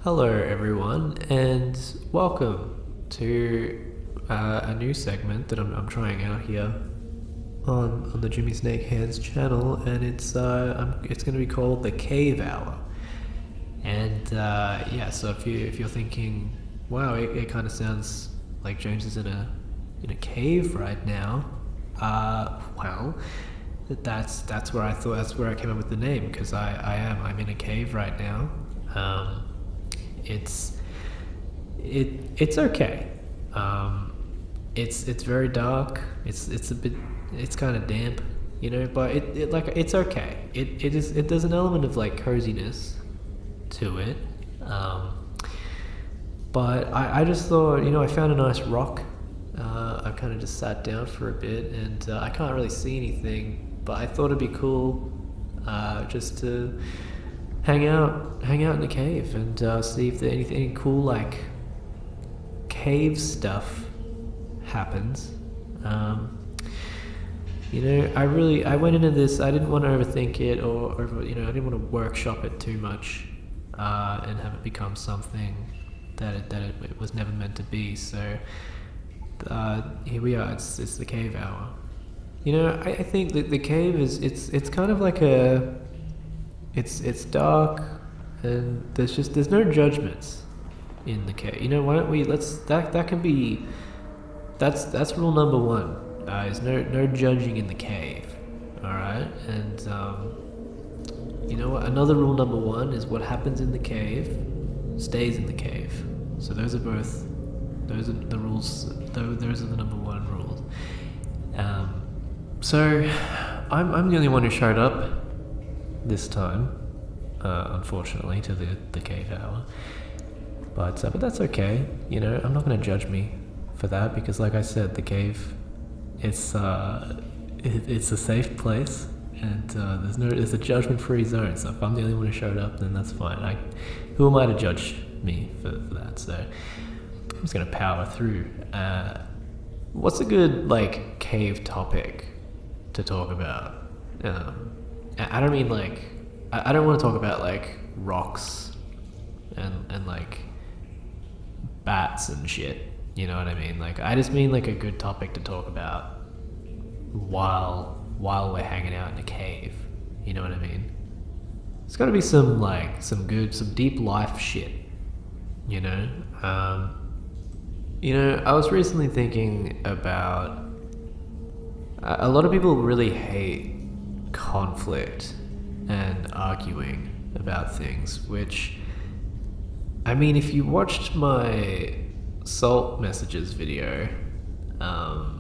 Hello, everyone, and welcome to a new segment that I'm trying out here on the Jimmy Snake Hands channel, and it's going to be called the Cave Hour. And so if you're thinking, wow, it kind of sounds like James is in a cave right now, well, that's where I came up with the name because I'm in a cave right now. It's it's okay. It's very dark. It's kind of damp, but it's okay. There's an element of like coziness to it. But I just thought, I found a nice rock. I kind of just sat down for a bit, and I can't really see anything, but I thought it'd be cool just to hang out in the cave and see if there anything cool like cave stuff happens. I went into this. I didn't want to overthink it, or I didn't want to workshop it too much and have it become something that it was never meant to be. So here we are. It's the cave hour. I think that the cave it's kind of like it's dark, and there's no judgments in the cave. Why don't we that can be that's rule number one. Is no judging in the cave. All right, and you know what? Another rule number one is what happens in the cave stays in the cave. So those are the rules. Those are the number one rules. So I'm the only one who showed up this time, unfortunately, to the cave hour. But that's okay. I'm not going to judge me for that because, like I said, the cave, it's a safe place, and there's a judgment-free zone. So if I'm the only one who showed up, then that's fine. Who am I to judge me for that? So I'm just going to power through. What's a good cave topic to talk about? I don't mean I don't want to talk about rocks and bats and shit. You know what I mean? I just mean a good topic to talk about while we're hanging out in a cave. You know what I mean? It's got to be some deep life shit. I was recently thinking about a lot of people really hate conflict and arguing about things, which, I mean, if you watched my salt messages video, I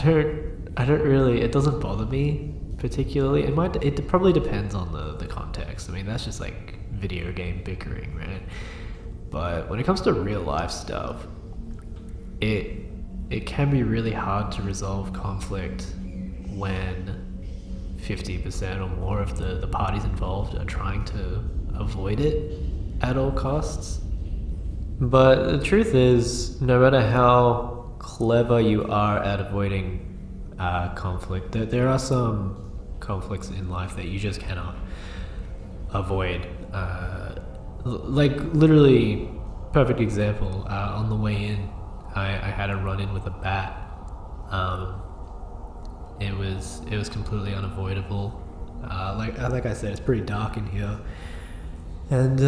don't really, it doesn't bother me particularly. It probably depends on the context. I mean, that's just video game bickering, right? But when it comes to real life stuff, it can be really hard to resolve conflict when 50% or more of the parties involved are trying to avoid it at all costs. But the truth is, no matter how clever you are at avoiding conflict, there are some conflicts in life that you just cannot avoid. Literally, perfect example, on the way in, I had a run-in with a bat. It was completely unavoidable. Like I said, it's pretty dark in here, and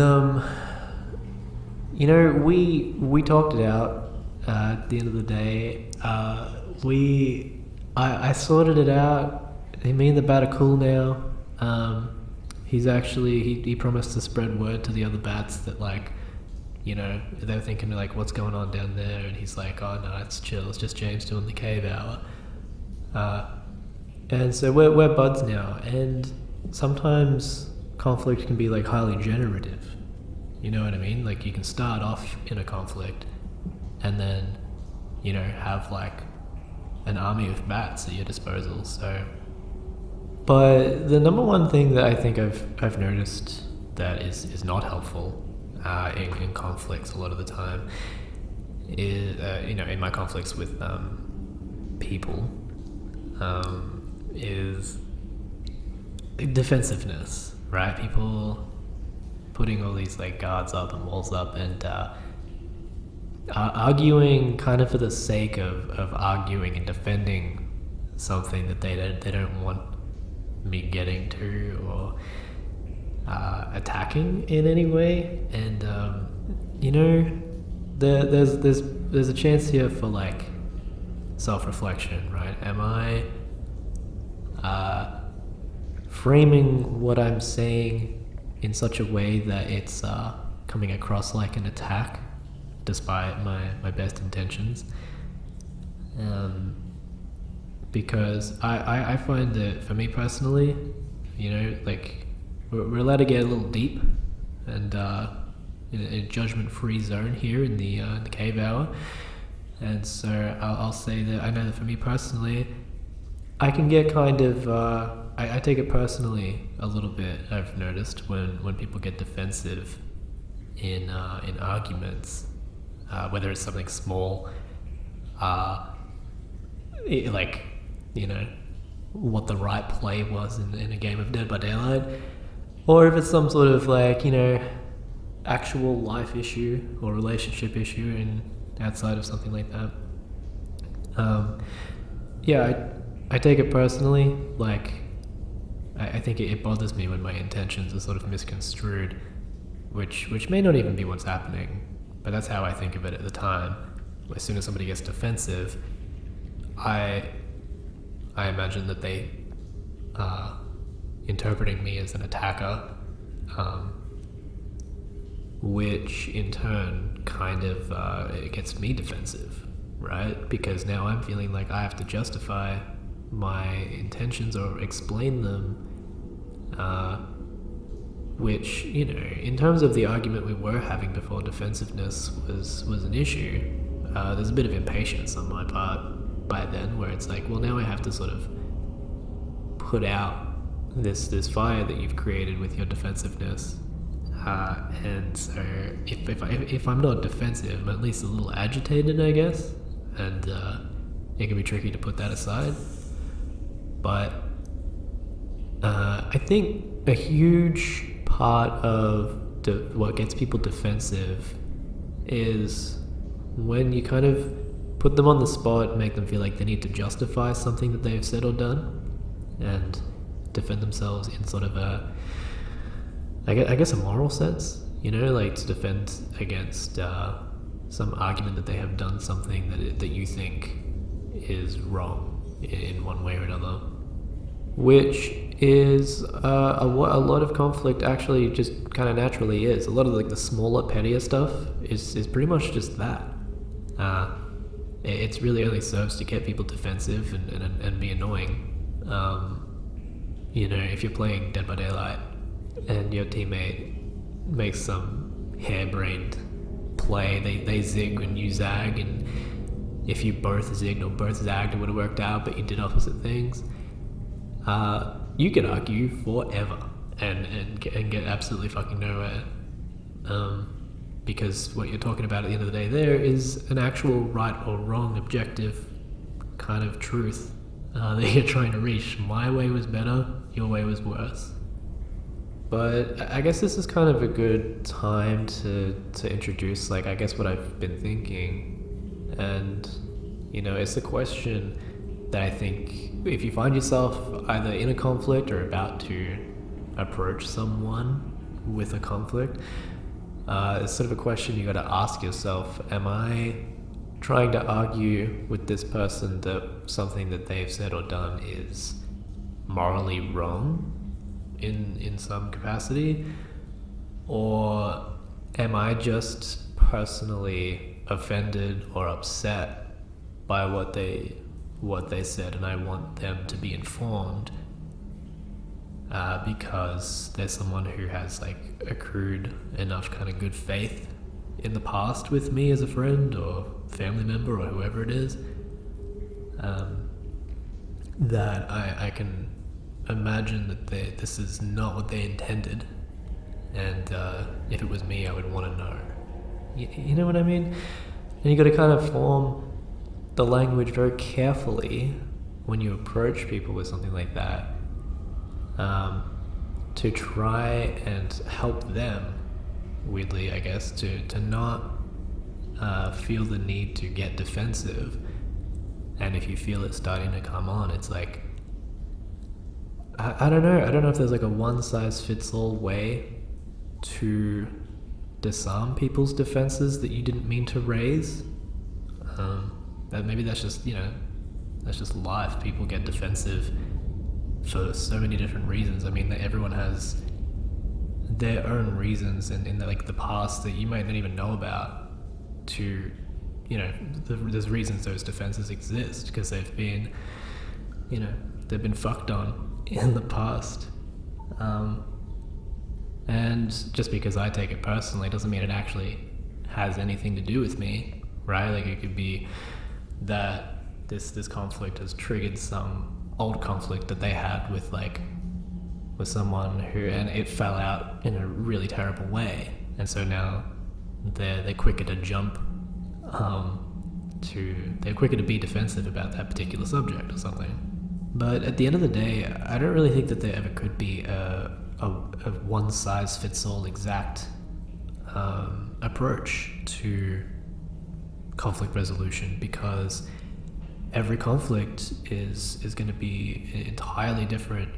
we talked it out. At the end of the day, I sorted it out. Me and the bat are cool now. He's actually he promised to spread word to the other bats that they're thinking what's going on down there, and he's like, oh no, it's chill, it's just James doing the cave hour. And so we're buds now, and sometimes conflict can be highly generative. You know what I mean? You can start off in a conflict and then have an army of bats at your disposal. So, but the number one thing that I think I've noticed that is not helpful in conflicts a lot of the time is in my conflicts with people is defensiveness, right? People putting all these like guards up and walls up and arguing kind of for the sake of arguing and defending something that they don't want me getting to or attacking in any way. And you know, there's a chance here for like self-reflection, right? Am I framing what I'm saying in such a way that it's coming across like an attack despite my best intentions? Because I find that for me personally, you know, like we're allowed to get a little deep and in a judgment-free zone here in the cave hour. And so I'll say that I know that for me personally, I can get kind of I take it personally a little bit. I've noticed when people get defensive in arguments, whether it's something small, like, you know, what the right play was in a game of Dead by Daylight, or if it's some sort of like, you know, actual life issue or relationship issue in outside of something like that. Yeah, I take it personally. Like, I think it bothers me when my intentions are sort of misconstrued, which may not even be what's happening, but that's how I think of it at the time. As soon as somebody gets defensive, I imagine that they are interpreting me as an attacker, which in turn kind of it gets me defensive, right? Because now I'm feeling like I have to justify my intentions or explain them, which, you know, in terms of the argument we were having before defensiveness was an issue, there's a bit of impatience on my part by then, where it's like, well, now I have to sort of put out this fire that you've created with your defensiveness. And so if I'm not defensive, I'm at least a little agitated, I guess, and it can be tricky to put that aside. But I think a huge part of what gets people defensive is when you kind of put them on the spot and make them feel like they need to justify something that they've said or done and defend themselves in sort of I guess a moral sense, you know, like to defend against some argument that they have done something that you think is wrong in one way or another, which is a lot of conflict actually just kind of naturally is. A lot of like the smaller, pettier stuff is pretty much just that. It's really only serves to get people defensive and be annoying. You know, if you're playing Dead by Daylight and your teammate makes some harebrained play, they zig and you zag, and if you both zigged or both zagged, it would have worked out, but you did opposite things. You can argue forever and get absolutely fucking nowhere, because what you're talking about at the end of the day there is an actual right or wrong objective kind of truth that you're trying to reach. My way was better, your way was worse. But I guess this is kind of a good time to introduce, like, I guess what I've been thinking. And, you know, it's a question that I think if you find yourself either in a conflict or about to approach someone with a conflict, it's sort of a question you got to ask yourself: am I trying to argue with this person that something that they've said or done is morally wrong in some capacity, or am I just personally offended or upset by what they said, and I want them to be informed because there's someone who has like accrued enough kind of good faith in the past with me as a friend or family member or whoever it is, that I can imagine that this is not what they intended, and if it was me, I would want to know. You know what I mean? And you got to kind of form the language very carefully when you approach people with something like that, to try and help them weirdly, I guess, to not feel the need to get defensive. And if you feel it starting to come on, it's like, I don't know. I don't know if there's like a one size fits all way to disarm people's defenses that you didn't mean to raise. Maybe that's just, that's just life. People get defensive for so many different reasons. I mean, everyone has their own reasons in the past that you might not even know about to, there's reasons those defenses exist because they've been fucked on in the past. And just because I take it personally doesn't mean it actually has anything to do with me, right? Like, it could be that this conflict has triggered some old conflict that they had with someone who, and it fell out in a really terrible way, and so now they're quicker to jump they're quicker to be defensive about that particular subject or something. But at the end of the day, I don't really think that there ever could be a one size fits all exact approach to conflict resolution, because every conflict is going to be entirely different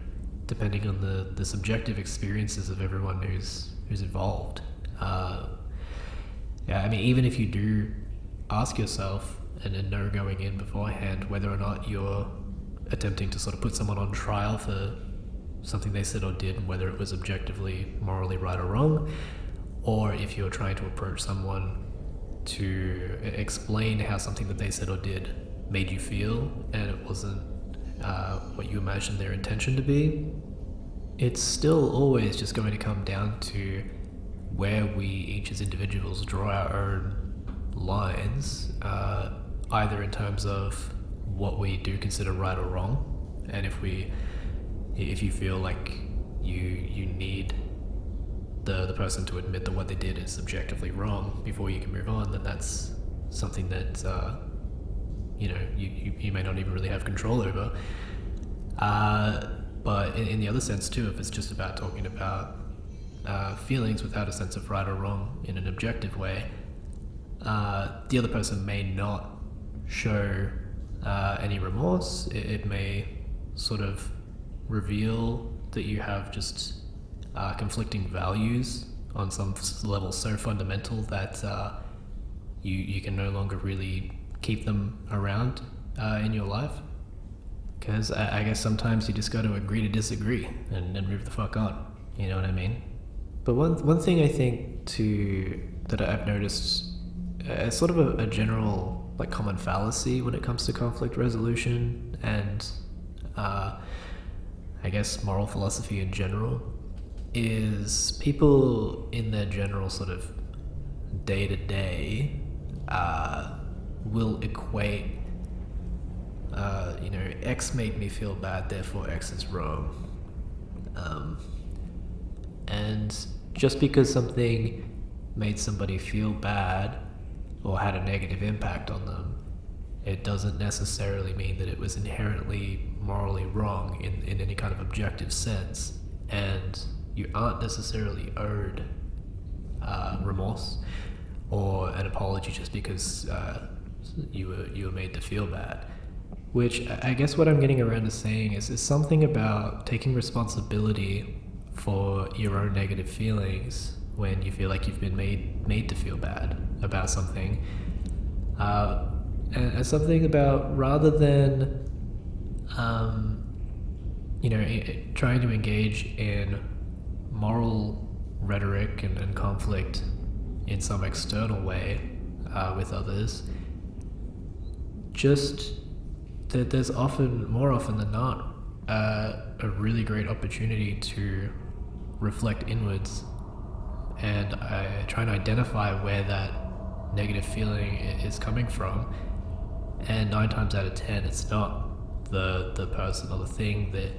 depending on the subjective experiences of everyone who's involved. I mean, even if you do ask yourself and know going in beforehand whether or not you're attempting to sort of put someone on trial for something they said or did, and whether it was objectively morally right or wrong, or if you're trying to approach someone to explain how something that they said or did made you feel and it wasn't what you imagined their intention to be, it's still always just going to come down to where we each as individuals draw our own lines, either in terms of what we do consider right or wrong, and if you feel like you need the person to admit that what they did is subjectively wrong before you can move on, then that's something that you may not even really have control over. But in the other sense too, if it's just about talking about feelings without a sense of right or wrong in an objective way, the other person may not show any remorse. It may sort of reveal that you have just conflicting values on some level so fundamental that you can no longer really keep them around in your life. Because I guess sometimes you just got to agree to disagree and move the fuck on. You know what I mean? But one thing I think that I've noticed as sort of a general common fallacy when it comes to conflict resolution and I guess moral philosophy in general is people in their general sort of day-to-day will equate X made me feel bad, therefore X is wrong. And just because something made somebody feel bad or had a negative impact on them, it doesn't necessarily mean that it was inherently morally wrong in any kind of objective sense. And you aren't necessarily owed remorse or an apology just because you were made to feel bad. Which I guess what I'm getting around to saying is something about taking responsibility for your own negative feelings when you feel like you've been made to feel bad about something, and something about rather than trying to engage in moral rhetoric and conflict in some external way with others, just that there's more often than not a really great opportunity to reflect inwards and try and identify where that negative feeling is coming from. And 9 times out of 10, it's not the person or the thing that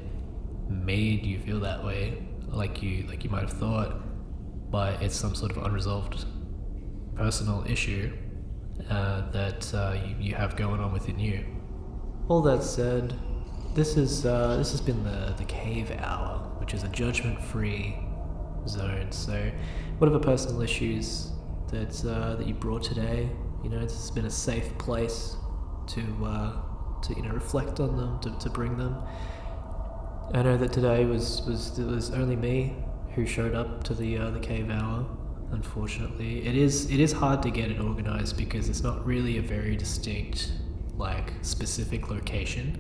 made you feel that way, like you might have thought, but it's some sort of unresolved personal issue that you have going on within you. All that said, this has been the Cave Hour, which is a judgment-free zone. So, whatever personal issues that you brought today, it's been a safe place to reflect on them, to bring them. I know that today was only me who showed up to the cave hour. Unfortunately, it is hard to get it organized because it's not really a very distinct, specific location.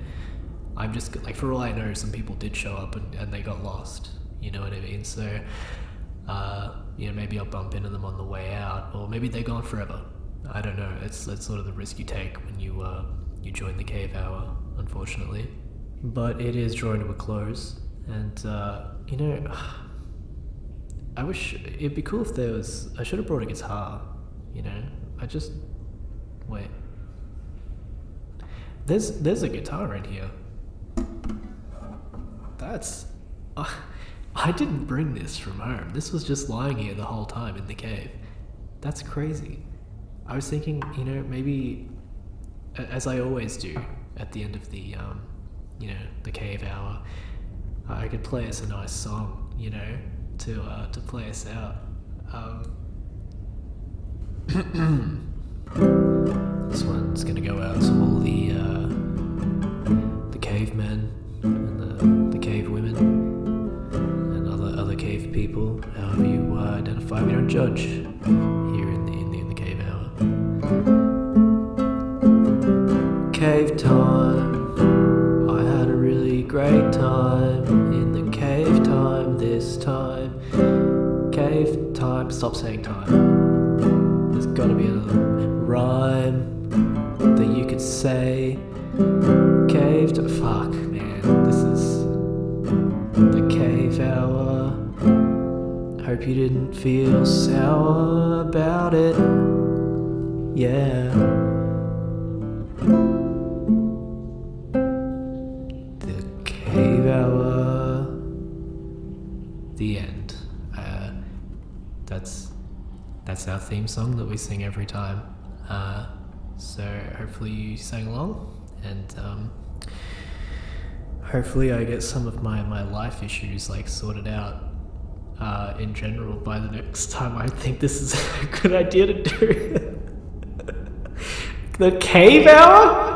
I'm just for all I know, some people did show up and they got lost. You know what I mean? So, maybe I'll bump into them on the way out, or maybe they're gone forever. I don't know. It's sort of the risk you take when you join the cave hour, unfortunately. But it is drawing to a close, and I wish it'd be cool if there was. I should have brought a guitar. Wait. There's a guitar in here. I didn't bring this from home. This was just lying here the whole time in the cave. That's crazy. I was thinking, maybe, as I always do at the end of the, the cave hour, I could play us a nice song, to play us out. This one's gonna go out to all the cavemen and the cave women and other cave people, however you identify. We don't judge here in the cave hour. Cave time. I had a really great time in the cave time this time. Cave time. Stop saying time. There's gotta be another rhyme that you could say. Cave to fuck, man. This is the cave hour. Hope you didn't feel sour about it. Yeah. The cave hour. The end. That's our theme song that we sing every time. So hopefully you sang along, and hopefully I get some of my life issues sorted out in general by the next time. I think this is a good idea to do. The cave hour?